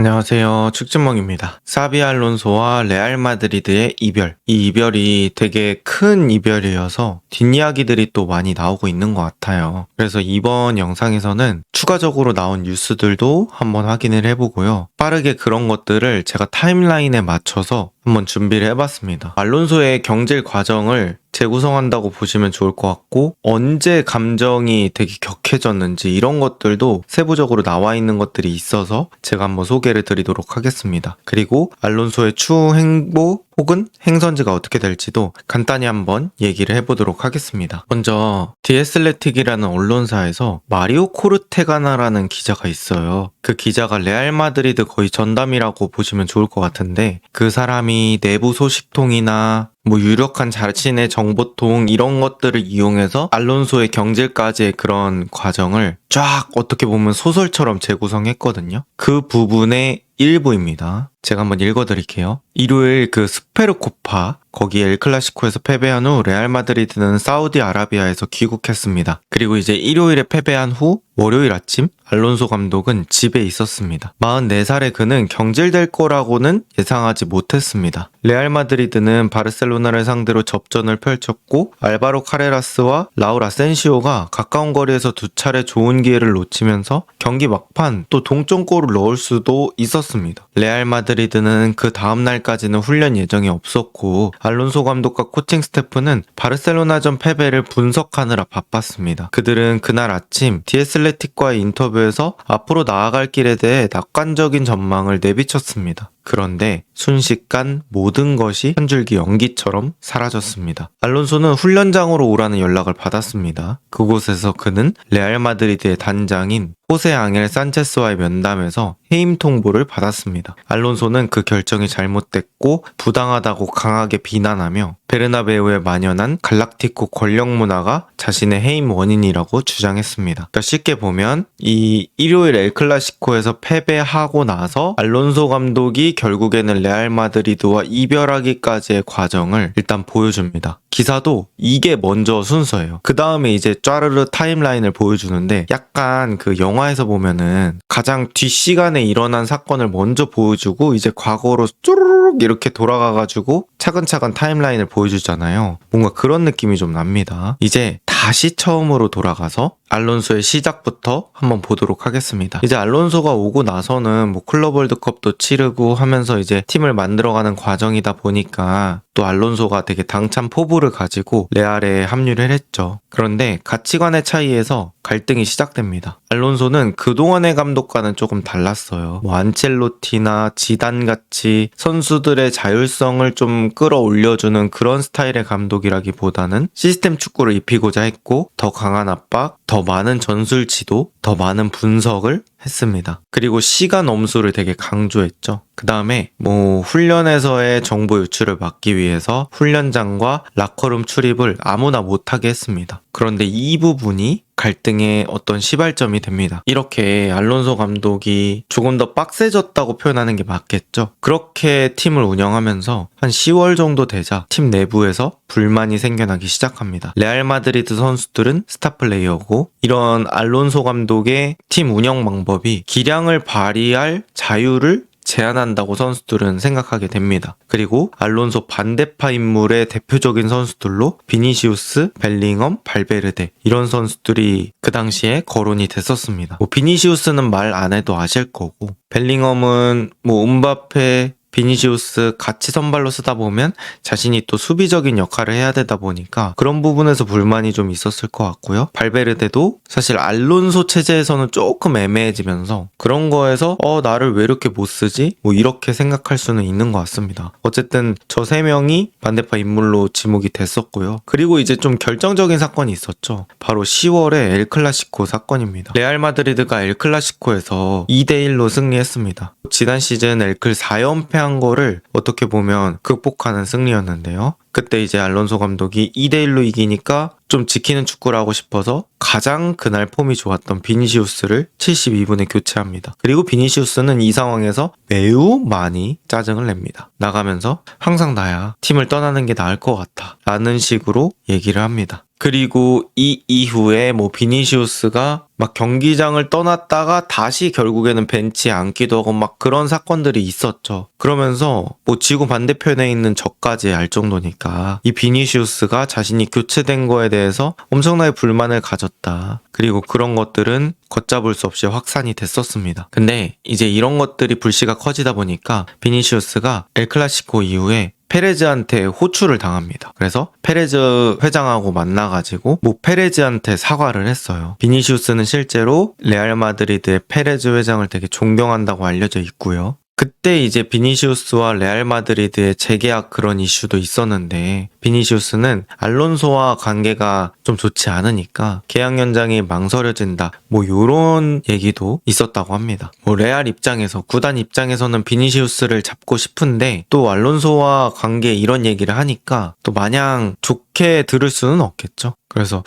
안녕하세요. 축진멍입니다. 사비 알론소와 레알 마드리드의 이별. 이 이별이 되게 큰 이별이어서 뒷이야기들이 또 많이 나오고 있는 것 같아요. 그래서 이번 영상에서는 추가적으로 나온 뉴스들도 한번 확인을 해보고요. 빠르게 그런 것들을 제가 타임라인에 맞춰서 한번 준비를 해봤습니다. 알론소의 경질 과정을 재구성한다고 보시면 좋을 것 같고, 언제 감정이 되게 격해졌는지 이런 것들도 세부적으로 나와 있는 것들이 있어서 제가 한번 소개를 드리도록 하겠습니다. 그리고 알론소의 추후 행보 혹은 행선지가 어떻게 될지도 간단히 한번 얘기를 해보도록 하겠습니다. 먼저 디애슬레틱이라는 언론사에서 마리오 코르테가나라는 기자가 있어요. 그 기자가 레알 마드리드 거의 전담이라고 보시면 좋을 것 같은데, 그 사람이 내부 소식통이나 유력한 자신의 정보통 이런 것들을 이용해서 알론소의 경질까지의 그런 과정을 쫙 어떻게 보면 소설처럼 재구성했거든요. 그 부분의 일부입니다. 제가 한번 읽어드릴게요. 일요일 그 스페르코파 거기 엘클라시코에서 패배한 후 레알 마드리드는 사우디아라비아에서 귀국했습니다. 그리고 이제 일요일에 패배한 후 월요일 아침 알론소 감독은 집에 있었습니다. 44살의 그는 경질될 거라고는 예상하지 못했습니다. 레알 마드리드는 바르셀로나를 상대로 접전을 펼쳤고, 알바로 카레라스와 라울 아센시오가 가까운 거리에서 두 차례 좋은 기회를 놓치면서 경기 막판 또 동점골을 넣을 수도 있었습니다. 레알 마드리드는 그 다음 날까지는 훈련 예정이 없었고, 알론소 감독과 코칭 스태프는 바르셀로나전 패배를 분석하느라 바빴습니다. 그들은 그날 아침 디애슬레틱과의 인터뷰에서 앞으로 나아갈 길에 대해 낙관적인 전망을 내비쳤습니다. 그런데 순식간 모든 것이 한 줄기 연기처럼 사라졌습니다. 알론소는 훈련장으로 오라는 연락을 받았습니다. 그곳에서 그는 레알 마드리드의 단장인 호세 앙헬 산체스와의 면담에서 해임 통보를 받았습니다. 알론소는 그 결정이 잘못됐고 부당하다고 강하게 비난하며 베르나베우에 만연한 갈락티코 권력 문화가 자신의 해임 원인이라고 주장했습니다. 그러니까 쉽게 보면 이 일요일 엘클라시코에서 패배하고 나서 알론소 감독이 결국에는 레알 마드리드와 이별하기까지의 과정을 일단 보여줍니다. 기사도 이게 먼저 순서예요. 그 다음에 이제 쫘르르 타임라인을 보여주는데, 약간 그 영화에서 보면은 가장 뒷시간에 일어난 사건을 먼저 보여주고 이제 과거로 쪼르륵 이렇게 돌아가가지고 차근차근 타임라인을 보여주잖아요. 뭔가 그런 느낌이 좀 납니다. 이제 다시 처음으로 돌아가서 알론소의 시작부터 한번 보도록 하겠습니다. 이제 알론소가 오고 나서는 클럽 월드컵도 치르고 하면서 이제 팀을 만들어가는 과정이다 보니까 또 알론소가 되게 당찬 포부를 가지고 레알에 합류를 했죠. 그런데 가치관의 차이에서 갈등이 시작됩니다. 알론소는 그동안의 감독과는 조금 달랐어요. 안첼로티나 지단 같이 선수들의 자율성을 좀 끌어올려주는 그런 스타일의 감독이라기보다는 시스템 축구를 입히고자 했고, 더 강한 압박, 더 많은 전술 지도, 더 많은 분석을 했습니다. 그리고 시간 엄수를 되게 강조했죠. 그 다음에 훈련에서의 정보 유출을 막기 위해서 훈련장과 라커룸 출입을 아무나 못하게 했습니다. 그런데 이 부분이 갈등의 어떤 시발점이 됩니다. 이렇게 알론소 감독이 조금 더 빡세졌다고 표현하는 게 맞겠죠. 그렇게 팀을 운영하면서 한 10월 정도 되자 팀 내부에서 불만이 생겨나기 시작합니다. 레알 마드리드 선수들은 스타 플레이어고, 이런 알론소 감독의 팀 운영 방법이 기량을 발휘할 자유를 제한한다고 선수들은 생각하게 됩니다. 그리고 알론소 반대파 인물의 대표적인 선수들로 비니시우스, 벨링엄, 발베르데 이런 선수들이 그 당시에 거론이 됐었습니다. 비니시우스는 말 안 해도 아실 거고, 벨링엄은 음바페, 비니시우스 같이 선발로 쓰다 보면 자신이 또 수비적인 역할을 해야 되다 보니까 그런 부분에서 불만이 좀 있었을 것 같고요. 발베르데도 사실 알론소 체제에서는 조금 애매해지면서 그런 거에서 나를 왜 이렇게 못 쓰지? 이렇게 생각할 수는 있는 것 같습니다. 어쨌든 저 세 명이 반대파 인물로 지목이 됐었고요. 그리고 이제 좀 결정적인 사건이 있었죠. 바로 10월에 엘클라시코 사건입니다. 레알 마드리드가 엘클라시코에서 2대1로 승리했습니다. 지난 시즌 엘클 4연패 한 거를 어떻게 보면 극복하는 승리였는데요. 그때 이제 알론소 감독이 2대1로 이기니까 좀 지키는 축구를 하고 싶어서 가장 그날 폼이 좋았던 비니시우스를 72분에 교체합니다. 그리고 비니시우스는 이 상황에서 매우 많이 짜증을 냅니다. 나가면서 항상 나야 팀을 떠나는 게 나을 것 같아 라는 식으로 얘기를 합니다. 그리고 이 이후에 뭐 비니시우스가 막 경기장을 떠났다가 다시 결국에는 벤치에 앉기도 하고 막 그런 사건들이 있었죠. 그러면서 뭐 지구 반대편에 있는 저까지 알 정도니까 이 비니시우스가 자신이 교체된 거에 대해서 엄청나게 불만을 가졌다. 그리고 그런 것들은 걷잡을 수 없이 확산이 됐었습니다. 근데 이제 이런 것들이 불씨가 커지다 보니까 비니시우스가 엘클라시코 이후에 페레즈한테 호출을 당합니다. 그래서 페레즈 회장하고 만나가지고 뭐 페레즈한테 사과를 했어요. 비니시우스는 실제로 레알 마드리드의 페레즈 회장을 되게 존경한다고 알려져 있고요. 그때 이제 비니시우스와 레알 마드리드의 재계약 그런 이슈도 있었는데 비니시우스는 알론소와 관계가 좀 좋지 않으니까 계약 연장이 망설여진다 뭐 요런 얘기도 있었다고 합니다. 뭐 레알 입장에서 구단 입장에서는 비니시우스를 잡고 싶은데 또 알론소와 관계 이런 얘기를 하니까 또 마냥 좋게 들을 수는 없겠죠. 그래서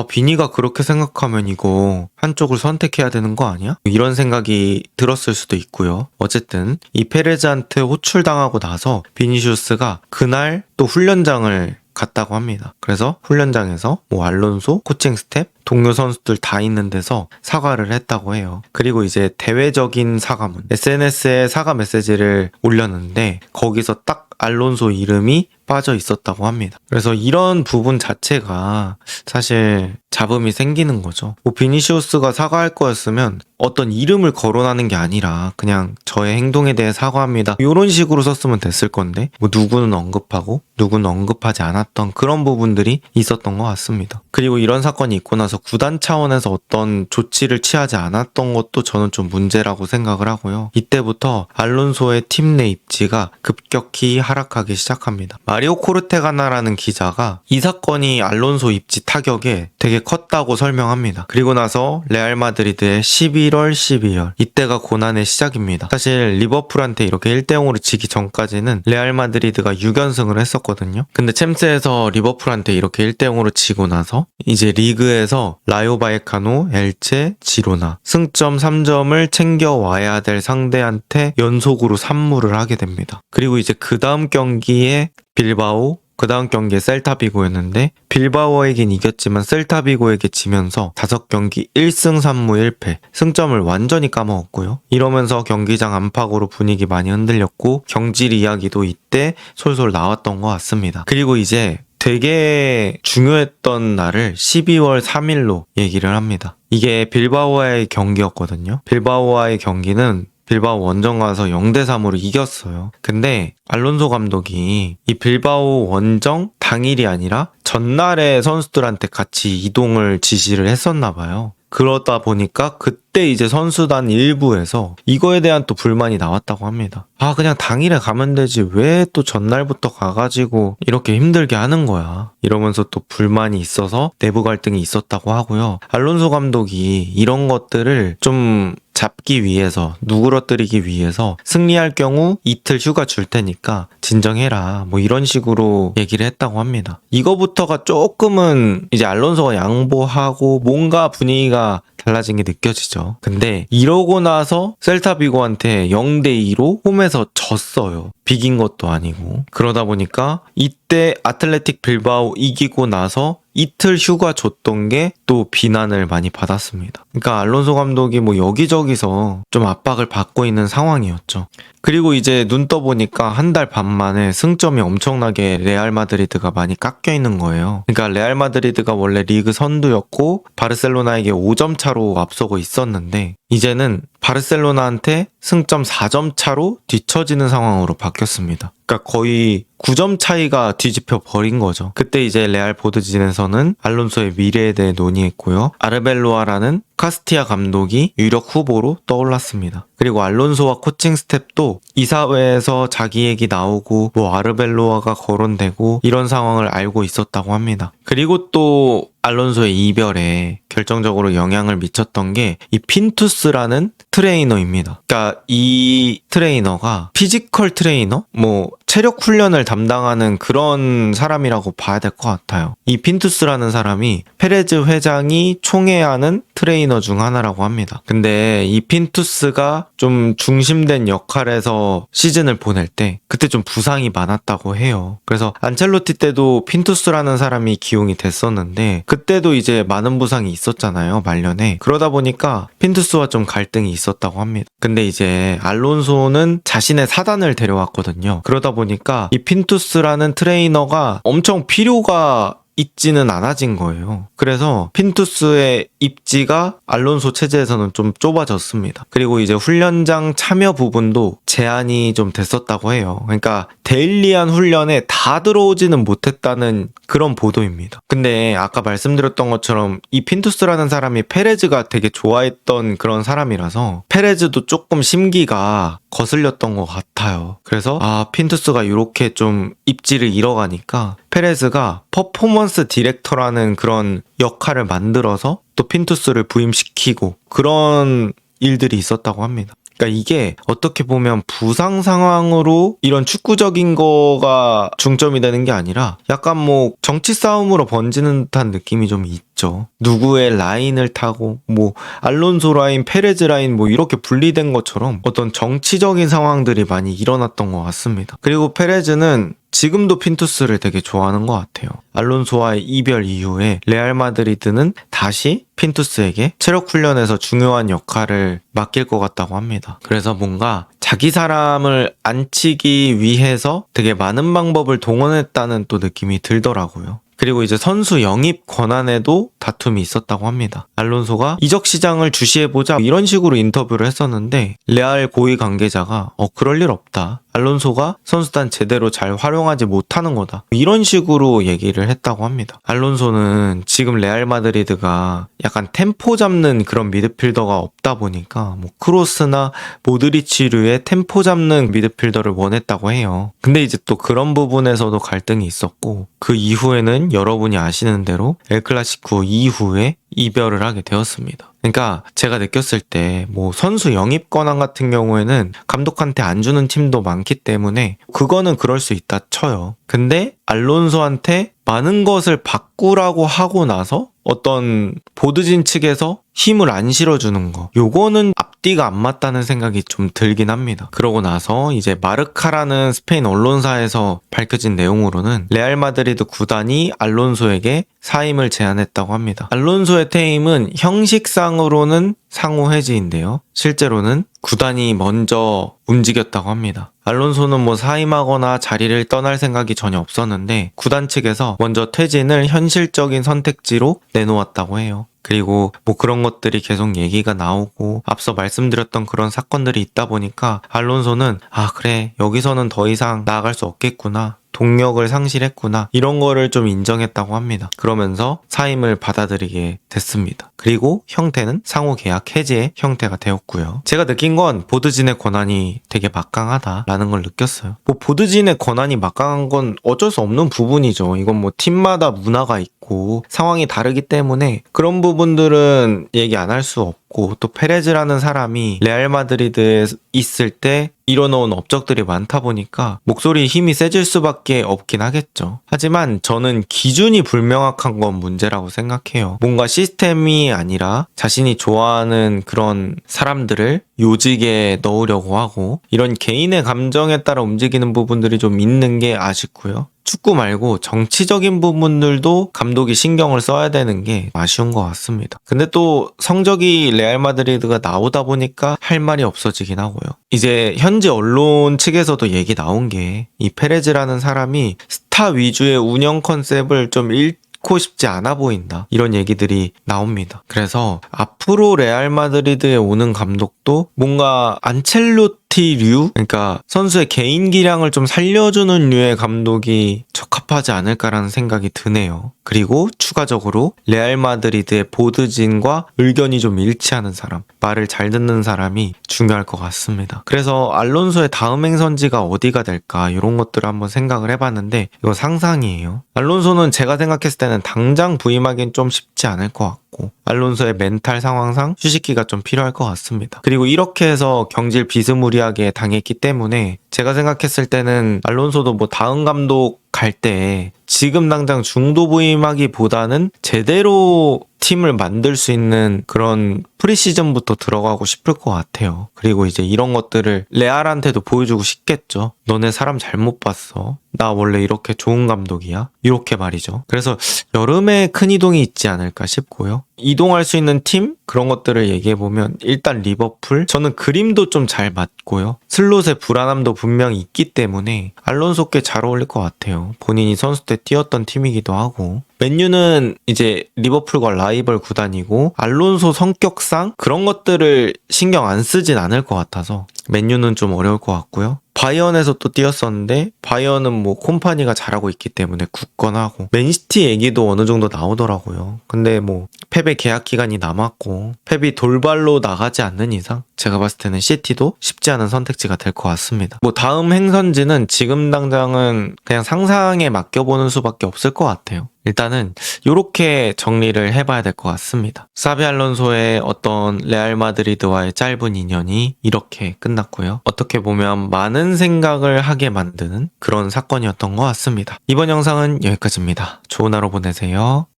비니가 그렇게 생각하면 이거 한쪽을 선택해야 되는 거 아니야? 이런 생각이 들었을 수도 있고요. 어쨌든 이 페레즈한테 호출당하고 나서 비니시우스가 그날 또 훈련장을 갔다고 합니다. 그래서 훈련장에서 뭐 알론소, 코칭 스텝, 동료 선수들 다 있는 데서 사과를 했다고 해요. 그리고 이제 대외적인 사과문, SNS에 사과 메시지를 올렸는데 거기서 딱 알론소 이름이 빠져 있었다고 합니다. 그래서 이런 부분 자체가 사실 잡음이 생기는 거죠. 뭐 비니시우스가 사과할 거였으면 어떤 이름을 거론하는 게 아니라 그냥 저의 행동에 대해 사과합니다. 이런 식으로 썼으면 됐을 건데 뭐 누구는 언급하고 누구는 언급하지 않았던 그런 부분들이 있었던 것 같습니다. 그리고 이런 사건이 있고 나서 구단 차원에서 어떤 조치를 취하지 않았던 것도 저는 좀 문제라고 생각을 하고요. 이때부터 알론소의 팀 내 입지가 급격히 하락하기 시작합니다. 마리오 코르테가나라는 기자가 이 사건이 알론소 입지 타격에 되게 컸다고 설명합니다. 그리고 나서 레알 마드리드의 11월, 12월 이때가 고난의 시작입니다. 사실 리버풀한테 이렇게 1대0으로 지기 전까지는 레알 마드리드가 6연승을 했었거든요. 근데 챔스에서 리버풀한테 이렇게 1대0으로 지고 나서 이제 리그에서 라요 바이에카노, 엘체, 지로나 승점 3점을 챙겨와야 될 상대한테 연속으로 3무를 하게 됩니다. 그리고 이제 그 다음 경기에 빌바오, 그 다음 경기에 셀타비고였는데 빌바오에겐 이겼지만 셀타비고에게 지면서 5경기 1승 3무 1패 승점을 완전히 까먹었고요. 이러면서 경기장 안팎으로 분위기 많이 흔들렸고 경질 이야기도 이때 솔솔 나왔던 것 같습니다. 그리고 이제 되게 중요했던 날을 12월 3일로 얘기를 합니다. 이게 빌바오와의 경기였거든요. 빌바오와의 경기는 빌바오 원정 가서 0대3으로 이겼어요. 근데 알론소 감독이 이 빌바오 원정 당일이 아니라 전날에 선수들한테 같이 이동을 지시를 했었나 봐요. 그러다 보니까 그때 이제 선수단 일부에서 이거에 대한 또 불만이 나왔다고 합니다. 그냥 당일에 가면 되지 왜 또 전날부터 가가지고 이렇게 힘들게 하는 거야. 이러면서 또 불만이 있어서 내부 갈등이 있었다고 하고요. 알론소 감독이 이런 것들을 좀 잡기 위해서, 누그러뜨리기 위해서 승리할 경우 이틀 휴가 줄 테니까 진정해라. 뭐 이런 식으로 얘기를 했다고 합니다. 이거부터가 조금은 이제 알론소가 양보하고 뭔가 분위기가 달라진 게 느껴지죠. 근데 이러고 나서 셀타비고한테 0대2로 홈에서 졌어요. 비긴 것도 아니고. 그러다 보니까 이때 아틀레틱 빌바오 이기고 나서 이틀 휴가 줬던 게 또 비난을 많이 받았습니다. 그러니까 알론소 감독이 뭐 여기저기서 좀 압박을 받고 있는 상황이었죠. 그리고 이제 눈 떠보니까 한 달 반 만에 승점이 엄청나게 레알 마드리드가 많이 깎여 있는 거예요. 그러니까 레알 마드리드가 원래 리그 선두였고 바르셀로나에게 5점 차로 앞서고 있었는데 이제는 바르셀로나한테 승점 4점 차로 뒤처지는 상황으로 바뀌었습니다. 그러니까 거의 9점 차이가 뒤집혀 버린 거죠. 그때 이제 레알 보드진에서는 알론소의 미래에 대해 논의했고요. 아르벨로아라는 카스티아 감독이 유력 후보로 떠올랐습니다. 그리고 알론소와 코칭 스텝도 이사회에서 자기 얘기 나오고 뭐 아르벨로아가 거론되고 이런 상황을 알고 있었다고 합니다. 그리고 또 알론소의 이별에 결정적으로 영향을 미쳤던 게 이 핀투스라는 트레이너입니다. 그러니까 이 트레이너가 피지컬 트레이너? 뭐 체력 훈련을 담당하는 그런 사람이라고 봐야 될 것 같아요. 이 핀투스라는 사람이 페레즈 회장이 총애하는 트레이너 중 하나라고 합니다. 근데 이 핀투스가 좀 중심된 역할에서 시즌을 보낼 때 그때 좀 부상이 많았다고 해요. 그래서 안첼로티 때도 핀투스라는 사람이 기용이 됐었는데 그때도 이제 많은 부상이 있었잖아요, 말년에. 그러다 보니까 핀투스와 좀 갈등이 있었다고 합니다. 근데 이제 알론소는 자신의 사단을 데려왔거든요. 그러다 보니까 이 핀투스라는 트레이너가 엄청 필요가 있지는 않아진 거예요. 그래서 핀투스의 입지가 알론소 체제에서는 좀 좁아졌습니다. 그리고 이제 훈련장 참여 부분도 제한이 좀 됐었다고 해요. 그러니까 데일리한 훈련에 다 들어오지는 못했다는 그런 보도입니다. 근데 아까 말씀드렸던 것처럼 이 핀투스라는 사람이 페레즈가 되게 좋아했던 그런 사람이라서 페레즈도 조금 심기가 거슬렸던 것 같아요. 그래서 핀투스가 이렇게 좀 입지를 잃어가니까 페레즈가 퍼포먼스 디렉터라는 그런 역할을 만들어서 또 핀투스를 부임시키고 그런 일들이 있었다고 합니다. 그러니까 이게 어떻게 보면 부상 상황으로 이런 축구적인 거가 중점이 되는 게 아니라 약간 뭐 정치 싸움으로 번지는 듯한 느낌이 좀 있죠. 누구의 라인을 타고 뭐 알론소 라인, 페레즈 라인 뭐 이렇게 분리된 것처럼 어떤 정치적인 상황들이 많이 일어났던 것 같습니다. 그리고 페레즈는 지금도 핀투스를 되게 좋아하는 것 같아요. 알론소와의 이별 이후에 레알 마드리드는 다시 핀투스에게 체력 훈련에서 중요한 역할을 맡길 것 같다고 합니다. 그래서 뭔가 자기 사람을 안치기 위해서 되게 많은 방법을 동원했다는 또 느낌이 들더라고요. 그리고 이제 선수 영입 권한에도 다툼이 있었다고 합니다. 알론소가 이적 시장을 주시해보자 이런 식으로 인터뷰를 했었는데 레알 고위 관계자가 그럴 일 없다. 알론소가 선수단 제대로 잘 활용하지 못하는 거다. 이런 식으로 얘기를 했다고 합니다. 알론소는 지금 레알 마드리드가 약간 템포 잡는 그런 미드필더가 없다 보니까 뭐 크로스나 모드리치류의 템포 잡는 미드필더를 원했다고 해요. 근데 이제 또 그런 부분에서도 갈등이 있었고 그 이후에는 여러분이 아시는 대로 엘클라시코 이후에 이별을 하게 되었습니다. 그러니까 제가 느꼈을 때 뭐 선수 영입 권한 같은 경우에는 감독한테 안 주는 팀도 많기 때문에 그거는 그럴 수 있다 쳐요. 근데 알론소한테 많은 것을 바꾸라고 하고 나서 어떤 보드진 측에서 힘을 안 실어주는 거, 요거는 앞뒤가 안 맞다는 생각이 좀 들긴 합니다. 그러고 나서 이제 마르카라는 스페인 언론사에서 밝혀진 내용으로는 레알 마드리드 구단이 알론소에게 사임을 제안했다고 합니다. 알론소의 퇴임은 형식상으로는 상호 해지인데요. 실제로는 구단이 먼저 움직였다고 합니다. 알론소는 뭐 사임하거나 자리를 떠날 생각이 전혀 없었는데 구단 측에서 먼저 퇴진을 현실적인 선택지로 내놓았다고 해요. 그리고 뭐 그런 것들이 계속 얘기가 나오고 앞서 말씀드렸던 그런 사건들이 있다 보니까 알론소는 그래 여기서는 더 이상 나아갈 수 없겠구나. 동력을 상실했구나 이런 거를 좀 인정했다고 합니다. 그러면서 사임을 받아들이게 됐습니다. 그리고 형태는 상호 계약 해지의 형태가 되었고요. 제가 느낀 건 보드진의 권한이 되게 막강하다라는 걸 느꼈어요. 뭐 보드진의 권한이 막강한 건 어쩔 수 없는 부분이죠. 이건 뭐 팀마다 문화가 있고 상황이 다르기 때문에 그런 부분들은 얘기 안 할 수 없고 또 페레즈라는 사람이 레알 마드리드에 있을 때 일어놓은 업적들이 많다 보니까 목소리에 힘이 세질 수밖에 없긴 하겠죠. 하지만 저는 기준이 불명확한 건 문제라고 생각해요. 뭔가 시스템이 아니라 자신이 좋아하는 그런 사람들을 요직에 넣으려고 하고 이런 개인의 감정에 따라 움직이는 부분들이 좀 있는 게 아쉽고요. 축구 말고 정치적인 부분들도 감독이 신경을 써야 되는 게 아쉬운 것 같습니다. 근데 또 성적이 레알 마드리드가 나오다 보니까 할 말이 없어지긴 하고요. 이제 현지 언론 측에서도 얘기 나온 게 이 페레즈라는 사람이 스타 위주의 운영 컨셉을 좀 잃고 싶지 않아 보인다. 이런 얘기들이 나옵니다. 그래서 앞으로 레알 마드리드에 오는 감독도 뭔가 안첼로티류? 그러니까 선수의 개인 기량을 좀 살려주는 류의 감독이 적합하지 않을까라는 생각이 드네요. 그리고 추가적으로 레알 마드리드의 보드진과 의견이 좀 일치하는 사람, 말을 잘 듣는 사람이 중요할 것 같습니다. 그래서 알론소의 다음 행선지가 어디가 될까 이런 것들을 한번 생각을 해봤는데 이거 상상이에요. 알론소는 제가 생각했을 때는 당장 부임하기는 좀 쉽지 않을 것 같고 알론소의 멘탈 상황상 휴식기가 좀 필요할 것 같습니다. 그리고 이렇게 해서 경질 비스무리하게 당했기 때문에 제가 생각했을 때는 알론소도 뭐 다음 감독 갈 때 지금 당장 중도 부임하기보다는 제대로 팀을 만들 수 있는 그런 프리시즌부터 들어가고 싶을 것 같아요. 그리고 이제 이런 것들을 레알한테도 보여주고 싶겠죠. 너네 사람 잘못 봤어. 나 원래 이렇게 좋은 감독이야. 이렇게 말이죠. 그래서 여름에 큰 이동이 있지 않을까 싶고요. 이동할 수 있는 팀? 그런 것들을 얘기해보면 일단 리버풀? 저는 그림도 좀 잘 맞고요. 슬롯의 불안함도 분명히 있기 때문에 알론소께 잘 어울릴 것 같아요. 본인이 선수 때 뛰었던 팀이기도 하고 맨유는 이제 리버풀과 라이벌 구단이고 알론소 성격상 그런 것들을 신경 안 쓰진 않을 것 같아서 맨유는 좀 어려울 것 같고요. 바이언에서 또 뛰었었는데 바이언은 뭐 콤파니가 잘하고 있기 때문에 굳건하고 맨시티 얘기도 어느 정도 나오더라고요. 근데 뭐 펩의 계약 기간이 남았고 펩이 돌발로 나가지 않는 이상 제가 봤을 때는 시티도 쉽지 않은 선택지가 될 것 같습니다. 뭐 다음 행선지는 지금 당장은 그냥 상상에 맡겨보는 수밖에 없을 것 같아요. 일단은 이렇게 정리를 해봐야 될 것 같습니다. 사비 알론소의 어떤 레알 마드리드와의 짧은 인연이 이렇게 끝났고요. 어떻게 보면 많은 생각을 하게 만드는 그런 사건이었던 것 같습니다. 이번 영상은 여기까지입니다. 좋은 하루 보내세요.